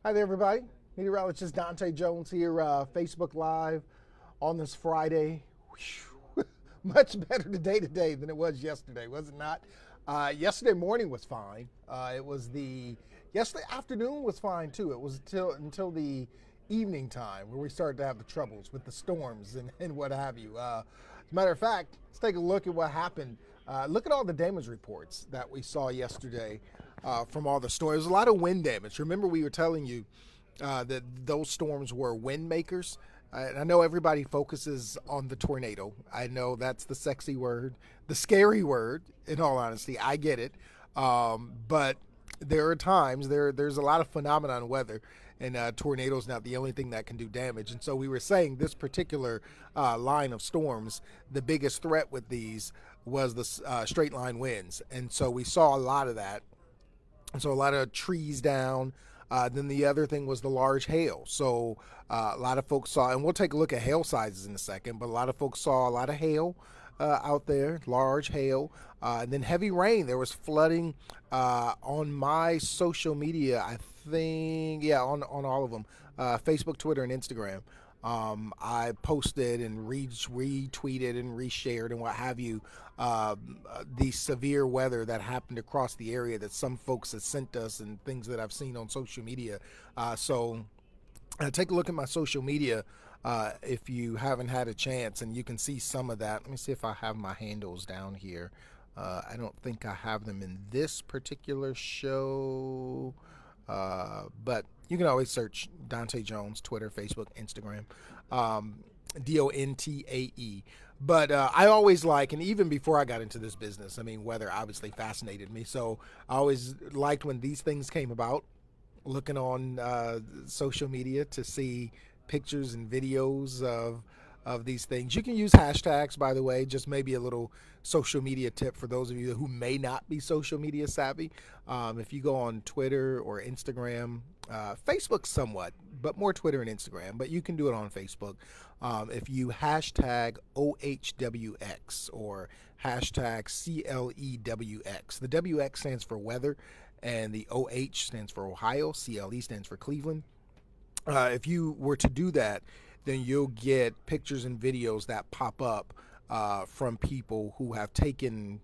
Hi there, everybody. Meteorologist Dontae Jones here, Facebook Live on this Friday. Whew. Much better today than it was yesterday, was it not? Yesterday morning was fine. Yesterday afternoon was fine too. It was until the evening time where we started to have the troubles with the storms and what have you. As a matter of fact, let's take a look at what happened. Look at all the damage reports that we saw yesterday from all the storms. There's a lot of wind damage. Remember, we were telling you that those storms were wind makers. I know everybody focuses on the tornado. I know that's the sexy word, the scary word, in all honesty. I get it. But there are times, there's a lot of phenomenon weather, and tornadoes not the only thing that can do damage. And so we were saying this particular line of storms, the biggest threat with these was the straight line winds. And so we saw a lot of that. And so a lot of trees down. Then the other thing was the large hail. So a lot of folks saw, and we'll take a look at hail sizes in a second, but a lot of folks saw a lot of hail out there, large hail. And then heavy rain. There was flooding on my social media, I think, yeah, on all of them, Facebook, Twitter, and Instagram. I posted and retweeted and reshared and what have you the severe weather that happened across the area that some folks have sent us and things that I've seen on social media. So take a look at my social media if you haven't had a chance, and you can see some of that. Let me see if I have my handles down here. I don't think I have them in this particular show. But you can always search Dontae Jones, Twitter, Facebook, Instagram, Dontae. But I always like, and even before I got into this business, I mean, weather obviously fascinated me. So I always liked when these things came about, looking on social media to see pictures and videos of these things. You can use hashtags, by the way, just maybe a little social media tip for those of you who may not be social media savvy. If you go on Twitter or Instagram, Facebook somewhat, but more Twitter and Instagram, but you can do it on Facebook. If you hashtag OHWX or hashtag CLEWX, the WX stands for weather and the OH stands for Ohio, CLE stands for Cleveland. If you were to do that, then you'll get pictures and videos that pop up from people who have taken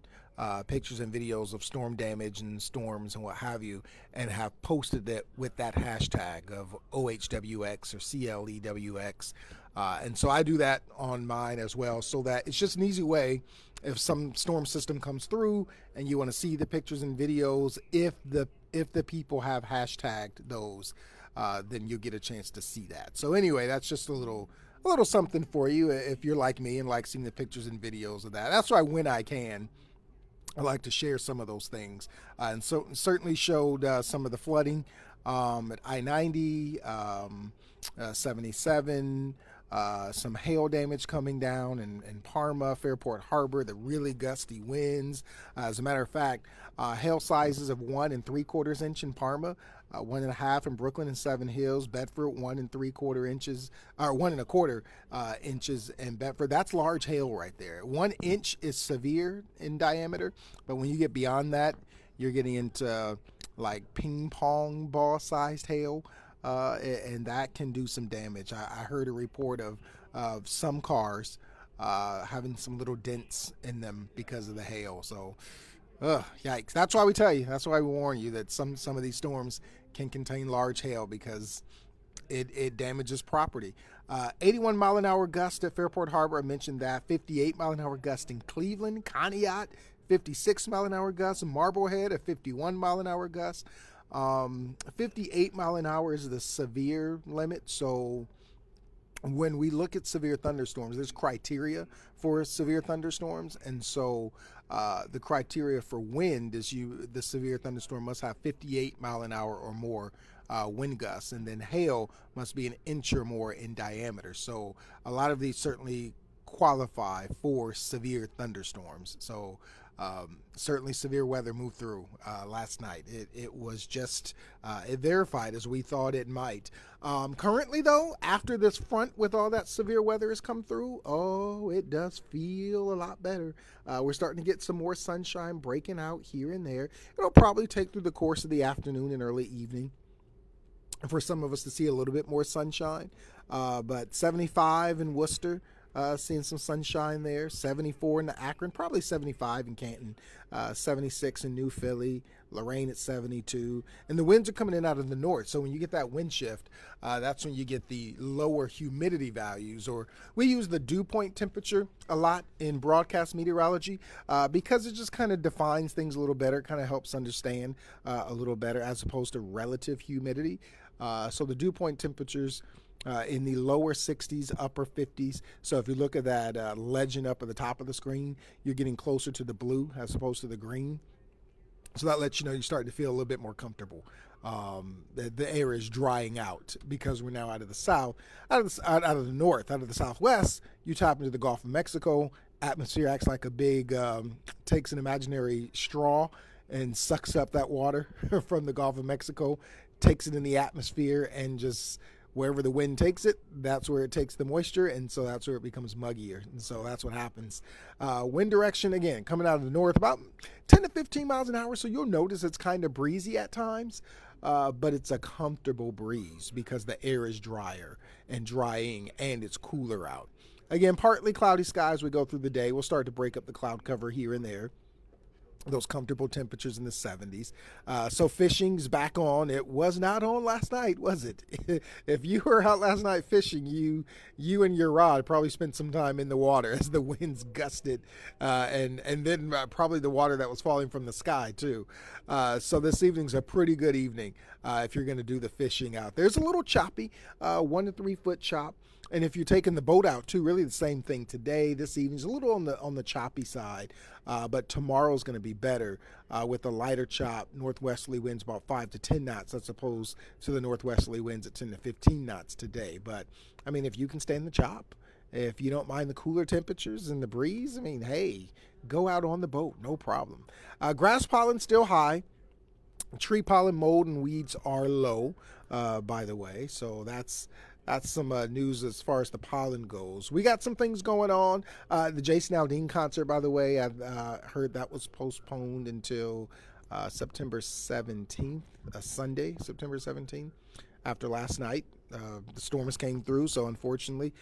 pictures and videos of storm damage and storms and what have you, and have posted it with that hashtag of OHWX or CLEWX. And so I do that on mine as well, so that it's just an easy way if some storm system comes through and you want to see the pictures and videos, if the people have hashtagged those, then you'll get a chance to see that. So anyway, that's just a little something for you if you're like me and like seeing the pictures and videos of that. That's why when I can, I like to share some of those things, and so certainly showed some of the flooding at I-90, 77. Some hail damage coming down in Parma, Fairport Harbor, the really gusty winds. As a matter of fact, hail sizes of 1 3/4 inch in Parma, 1.5 in Brooklyn and Seven Hills, Bedford 1 3/4 inches, or 1 1/4 inches in Bedford. That's large hail right there. 1 inch is severe in diameter, but when you get beyond that, you're getting into like ping pong ball sized hail. And that can do some damage. I heard a report of some cars having some little dents in them because of the hail. So, yikes. That's why we tell you. That's why we warn you that some of these storms can contain large hail because it damages property. 81 mile an hour gust at Fairport Harbor. I mentioned that. 58 mile an hour gust in Cleveland, Conneaut. 56 mile an hour gust in Marblehead. A 51 mile an hour gust. 58 mile an hour is the severe limit. So when we look at severe thunderstorms, there's criteria for severe thunderstorms. And so the criteria for wind is the severe thunderstorm must have 58 mile an hour or more wind gusts. And then hail must be 1 inch or more in diameter. So a lot of these certainly qualify for severe thunderstorms. So certainly severe weather moved through last night. It was just, it verified as we thought it might. Currently, though, after this front with all that severe weather has come through, oh, it does feel a lot better. We're starting to get some more sunshine breaking out here and there. It'll probably take through the course of the afternoon and early evening for some of us to see a little bit more sunshine. But 75 in Worcester, seeing some sunshine there. 74 in the Akron, probably 75 in Canton. 76 in New Philly. Lorraine at 72. And the winds are coming in out of the north. So when you get that wind shift, that's when you get the lower humidity values. Or we use the dew point temperature a lot in broadcast meteorology because it just kind of defines things a little better, kind of helps understand a little better as opposed to relative humidity. So the dew point temperatures in the lower 60s, upper 50s. So if you look at that legend up at the top of the screen, you're getting closer to the blue as opposed to the green. So that lets you know you're starting to feel a little bit more comfortable. The air is drying out because we're now out of the south, out of the north, out of the southwest. You tap into the Gulf of Mexico. Atmosphere acts like a big, takes an imaginary straw and sucks up that water from the Gulf of Mexico, takes it in the atmosphere, and just wherever the wind takes it, that's where it takes the moisture, and so that's where it becomes muggier. And so that's what happens. Wind direction, again, coming out of the north, about 10 to 15 miles an hour, so you'll notice it's kind of breezy at times, but it's a comfortable breeze because the air is drier and drying, and it's cooler out. Again, partly cloudy skies we go through the day. We'll start to break up the cloud cover here and there. Those comfortable temperatures in the 70s. So fishing's back on. It was not on last night, was it? If you were out last night fishing, you and your rod probably spent some time in the water as the winds gusted, and then probably the water that was falling from the sky too. So this evening's a pretty good evening if you're going to do the fishing out there. It's a little choppy, 1 to 3 foot chop. And if you're taking the boat out too, really the same thing today. This evening's a little on the choppy side, but tomorrow's going to be better with a lighter chop. Northwesterly winds about 5 to 10 knots as opposed to the northwesterly winds at 10 to 15 knots today. But I mean, if you can stand the chop, if you don't mind the cooler temperatures and the breeze, I mean, hey, go out on the boat, no problem. Grass pollen still high. Tree pollen, mold, and weeds are low, by the way. So that's some news as far as the pollen goes. We got some things going on. The Jason Aldean concert, by the way, I've heard that was postponed until September 17th, Sunday, September 17th, after last night. The storms came through, so unfortunately,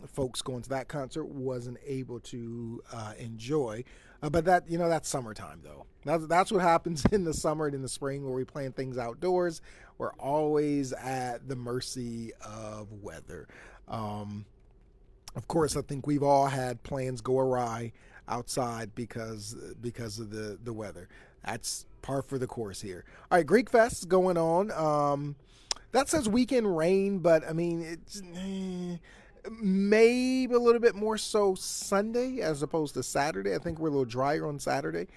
folks going to that concert wasn't able to enjoy. But that's summertime, though. That's what happens in the summer and in the spring where we plan things outdoors. We're always at the mercy of weather. Of course, I think we've all had plans go awry outside because of the weather. That's par for the course here. All right, Greek Fest is going on. That says weekend rain, but I mean, it's maybe a little bit more so Sunday as opposed to Saturday. I think we're a little drier on Saturday.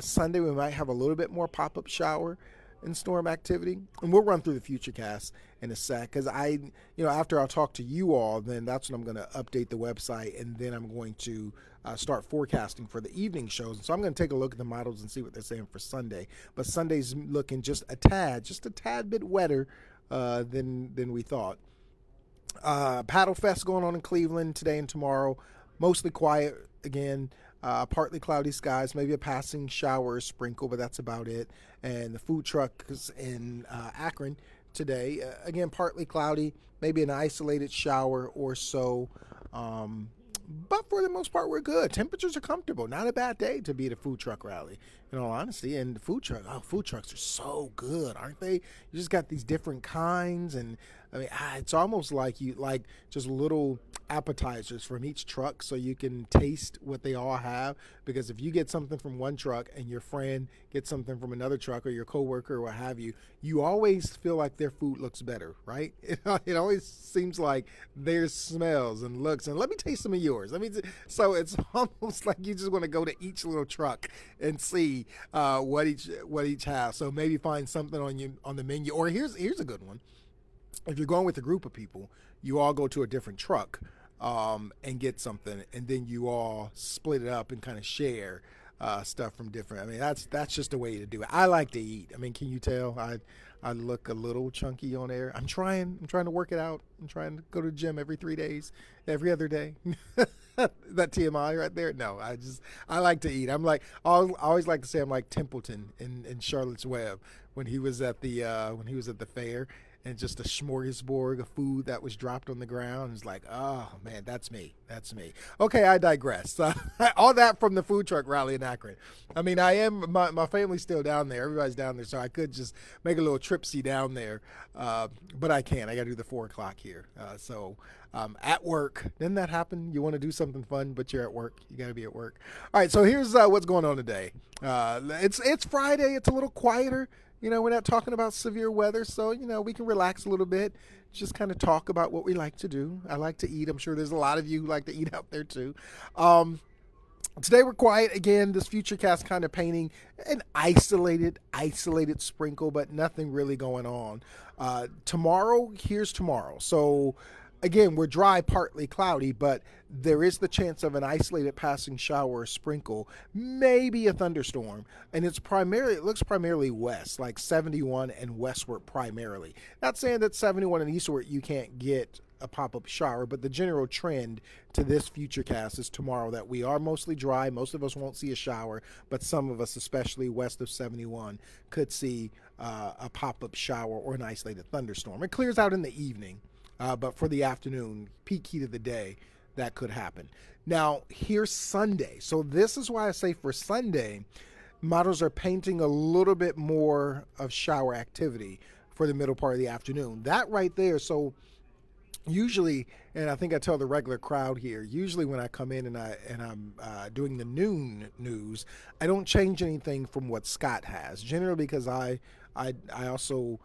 Sunday, we might have a little bit more pop-up shower and storm activity. And we'll run through the futurecast in a sec because after I'll talk to you all, then that's when I'm going to update the website, and then I'm going to start forecasting for the evening shows. And so I'm going to take a look at the models and see what they're saying for Sunday. But Sunday's looking just a tad bit wetter than we thought. Paddle Fest going on in Cleveland today and tomorrow. Mostly quiet again. Partly cloudy skies, maybe a passing shower or sprinkle, but that's about it. And the food trucks in Akron today, again, partly cloudy, maybe an isolated shower or so. But for the most part, we're good. Temperatures are comfortable. Not a bad day to be at a food truck rally, in all honesty. And food trucks are so good, aren't they? You just got these different kinds, and I mean, it's almost like just little appetizers from each truck so you can taste what they all have. Because if you get something from one truck and your friend gets something from another truck or your coworker or what have you, you always feel like their food looks better, right? It always seems like theirs smells and looks, and let me taste some of yours. So it's almost like you just want to go to each little truck and see what each has. So maybe find something on the menu. Or here's a good one. If you're going with a group of people, you all go to a different truck and get something, and then you all split it up and kind of share stuff from different. I mean, that's just a way to do it. I like to eat. I mean, can you tell? I look a little chunky on air. I'm trying to work it out. I'm trying to go to the gym every 3 days, every other day. That TMI right there. No, I like to eat. I'm like, I always like to say I'm like Templeton in Charlotte's Web, when he was at the fair, and just a smorgasbord of food that was dropped on the ground. It's like, oh man, that's me. That's me. Okay, I digress. All that from the food truck rally in Akron. I mean, my family's still down there. Everybody's down there, so I could just make a little tripsy down there, but I can't. I got to do the 4 o'clock here. At work. Didn't that happen? You want to do something fun, but you're at work. You got to be at work. All right, so here's what's going on today. It's Friday. It's a little quieter. We're not talking about severe weather, so, we can relax a little bit, just kind of talk about what we like to do. I like to eat. I'm sure there's a lot of you who like to eat out there too. Today we're quiet. Again, this Futurecast kind of painting an isolated sprinkle, but nothing really going on. Here's tomorrow. So, again, we're dry, partly cloudy, but there is the chance of an isolated passing shower or sprinkle, maybe a thunderstorm. And it looks primarily west, like 71 and westward primarily. Not saying that 71 and eastward you can't get a pop-up shower, but the general trend to this Futurecast is tomorrow that we are mostly dry. Most of us won't see a shower, but some of us, especially west of 71, could see a pop-up shower or an isolated thunderstorm. It clears out in the evening. But for the afternoon, peak heat of the day, that could happen. Now, here's Sunday. So this is why I say for Sunday, models are painting a little bit more of shower activity for the middle part of the afternoon. That right there. So usually, and I think I tell the regular crowd here, usually when I come in and I'm doing the noon news, I don't change anything from what Scott has. Generally because I also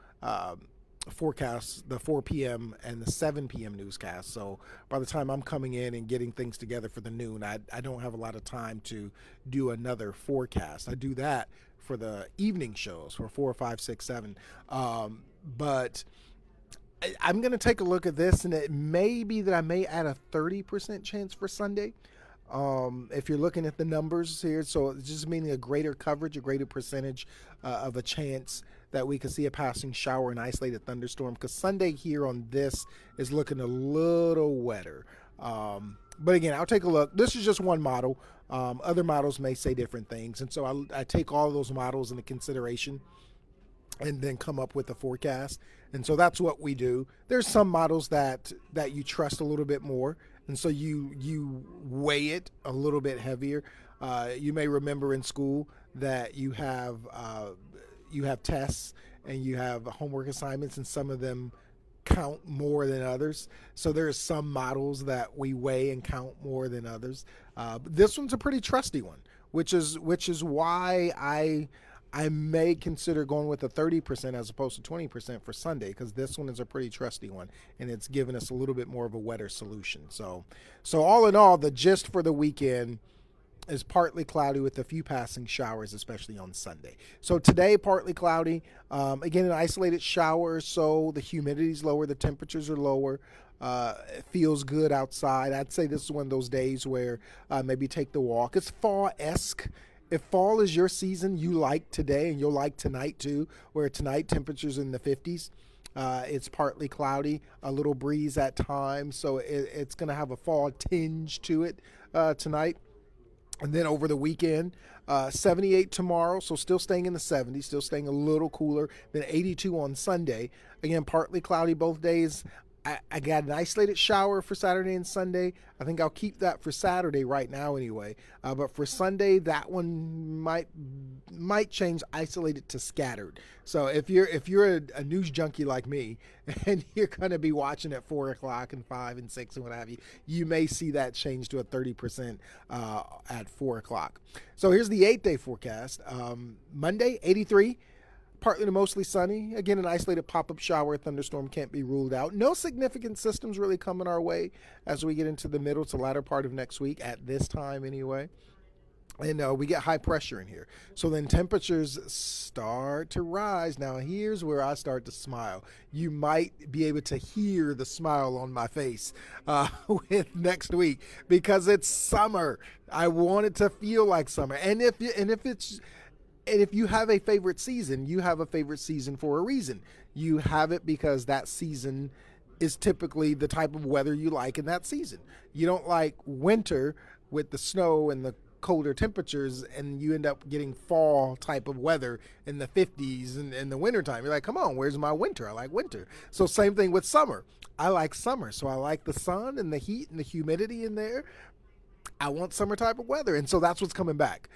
forecast the 4 p.m. and the 7 p.m. newscast. So by the time I'm coming in and getting things together for the noon, I don't have a lot of time to do another forecast. I do that for the evening shows for 4, 5, 6, 7. But I'm going to take a look at this, and it may be that I may add a 30% chance for Sunday. If you're looking at the numbers here, so it's just meaning a greater coverage, a greater percentage of a chance that we could see a passing shower and isolated thunderstorm, because Sunday here on this is looking a little wetter. But again, I'll take a look. This is just one model. Other models may say different things, and so I take all of those models into consideration and then come up with a forecast. And so that's what we do. There's some models that you trust a little bit more, and so you weigh it a little bit heavier. You may remember in school that you have tests and you have homework assignments, and some of them count more than others. So there's some models that we weigh and count more than others. But this one's a pretty trusty one, which is why I may consider going with a 30% as opposed to 20% for Sunday, because this one is a pretty trusty one, and it's given us a little bit more of a wetter solution. So all in all, the gist for the weekend is partly cloudy with a few passing showers, especially on Sunday. So today, partly cloudy. Again, an isolated shower, so the humidity's lower, the temperatures are lower. It feels good outside. I'd say this is one of those days where maybe take the walk. It's fall-esque. If fall is your season, you like today, and you'll like tonight too, where tonight temperatures in the 50s. It's partly cloudy, a little breeze at times, so it's going to have a fall tinge to it tonight. And then over the weekend, 78 tomorrow, so still staying in the 70s, still staying a little cooler. Then 82 on Sunday. Again, partly cloudy both days. I got an isolated shower for Saturday and Sunday. I think I'll keep that for Saturday right now anyway. But for Sunday, that one might change isolated to scattered. So if you're a news junkie like me, and you're going to be watching at 4 o'clock and 5 and 6 and what have you, you may see that change to a 30% at 4 o'clock. So here's the 8-day forecast. Monday, 83. Partly to mostly sunny. Again, an isolated pop-up shower, thunderstorm can't be ruled out. No significant systems really coming our way as we get into the middle to latter part of next week, at this time anyway. And we get high pressure in here. So then temperatures start to rise. Now here's where I start to smile. You might be able to hear the smile on my face with next week, because it's summer. I want it to feel like summer. And if you have a favorite season, you have a favorite season for a reason. You have it because that season is typically the type of weather you like in that season. You don't like winter with the snow and the colder temperatures, and you end up getting fall type of weather in the 50s in the wintertime. You're like, come on, where's my winter? I like winter. So same thing with summer. I like summer. So I like the sun and the heat and the humidity in there. I want summer type of weather. And so that's what's coming back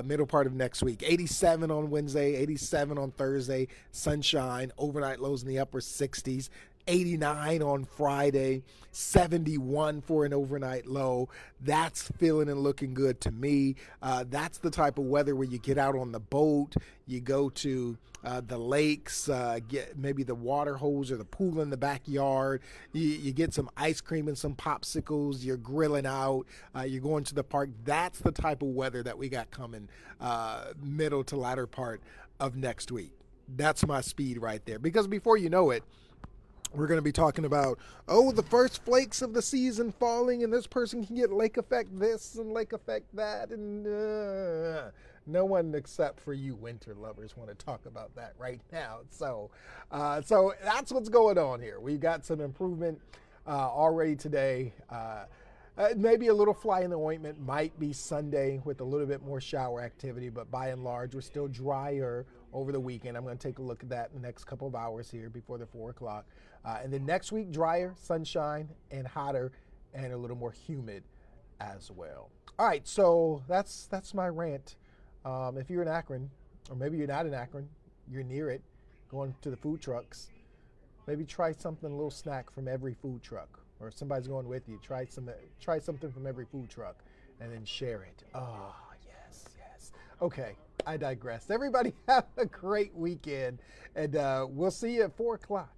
middle part of next week. 87 on Wednesday, 87 on Thursday, sunshine, overnight lows in the upper 60s. 89 on Friday, 71 for an overnight low. That's feeling and looking good to me. That's the type of weather where you get out on the boat, you go to the lakes, get maybe the water hose or the pool in the backyard. You get some ice cream and some popsicles. You're grilling out. You're going to the park. That's the type of weather that we got coming middle to latter part of next week. That's my speed right there. Because before you know it, we're going to be talking about, the first flakes of the season falling, and this person can get lake effect this and lake effect that. And no one except for you winter lovers want to talk about that right now. So that's what's going on here. We've got some improvement already today. Maybe a little fly in the ointment might be Sunday with a little bit more shower activity, but by and large, we're still drier over the weekend. I'm going to take a look at that in the next couple of hours here before the 4 o'clock. And then next week, drier, sunshine, and hotter, and a little more humid as well. All right, so that's my rant. If you're in Akron, or maybe you're not in Akron, you're near it, going to the food trucks, maybe try something, a little snack from every food truck. Or if somebody's going with you, try something from every food truck, and then share it. Oh, yes. Okay, I digress. Everybody have a great weekend, and we'll see you at 4 o'clock.